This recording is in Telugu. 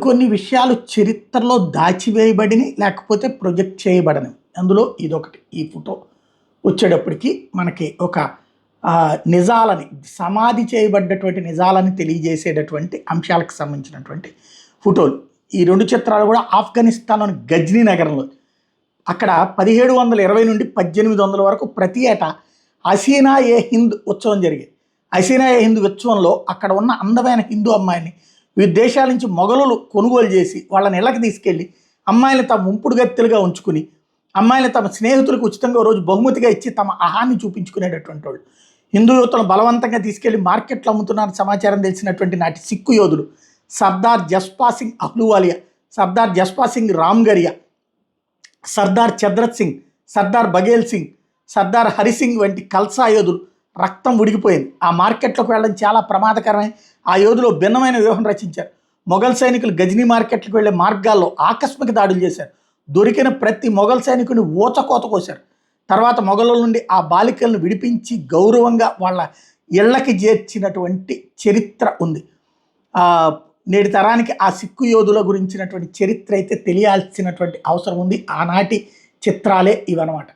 కొన్ని విషయాలు చరిత్రలో దాచివేయబడినవి, లేకపోతే ప్రొజెక్ట్ చేయబడనివి. అందులో ఇదొకటి. ఈ ఫోటో వచ్చేటప్పటికి మనకి ఒక నిజాలని, సమాధి చేయబడ్డటువంటి నిజాలని తెలియజేసేటటువంటి అంశాలకు సంబంధించినటువంటి ఫోటోలు. ఈ 2 చిత్రాలు కూడా ఆఫ్ఘనిస్తాన్లోని గజ్నీ నగరంలో, అక్కడ 1720 నుండి 1800 వరకు ప్రతి ఏటా హసీనా ఏ హింద్ ఉత్సవం జరిగేది. హసీనా ఏ హింద్ ఉత్సవంలో అక్కడ ఉన్న అందమైన హిందూ అమ్మాయిని వివిధ దేశాల నుంచి మొఘలులు కొనుగోలు చేసి వాళ్ళని ఇళ్ళకి తీసుకెళ్ళి అమ్మాయిని తమ ఉంపుడు గత్తెలుగా ఉంచుకుని, అమ్మాయిని తమ స్నేహితులకు ఉచితంగా రోజు బహుమతిగా ఇచ్చి తమ అహాన్ని చూపించుకునేటటువంటి వాళ్ళు. హిందూ యువతను బలవంతంగా తీసుకెళ్లి మార్కెట్లో అమ్ముతున్నారని సమాచారం తెలిసినటువంటి నాటి సిక్కు యోధుడు సర్దార్ జస్పా సింగ్ అహ్లూవాలియా, సర్దార్ జస్పా సింగ్ రామ్గరియా, సర్దార్ చద్రత్ సింగ్, సర్దార్ బఘేల్ సింగ్, సర్దార్ హరిసింగ్ వంటి కల్సా యోధులు రక్తం ఉడికిపోయింది. ఆ మార్కెట్లోకి వెళ్ళడం చాలా ప్రమాదకరమై ఆ యోధులు భిన్నమైన వ్యూహం రచించారు. మొఘల్ సైనికులు గజనీ మార్కెట్లకు వెళ్లే మార్గాల్లో ఆకస్మిక దాడులు చేశారు. దొరికిన ప్రతి మొఘల్ సైనికుని ఊచకోత కోశారు. తర్వాత మొఘలుల నుండి ఆ బాలికలను విడిపించి గౌరవంగా వాళ్ళ ఇళ్లకి చేర్చినటువంటి చరిత్ర ఉంది. నేటి తరానికి ఆ సిక్కు యోధుల గురించినటువంటి చరిత్ర అయితే తెలియాల్సినటువంటి అవసరం ఉంది. ఆనాటి చిత్రాలే ఇవన్నమాట.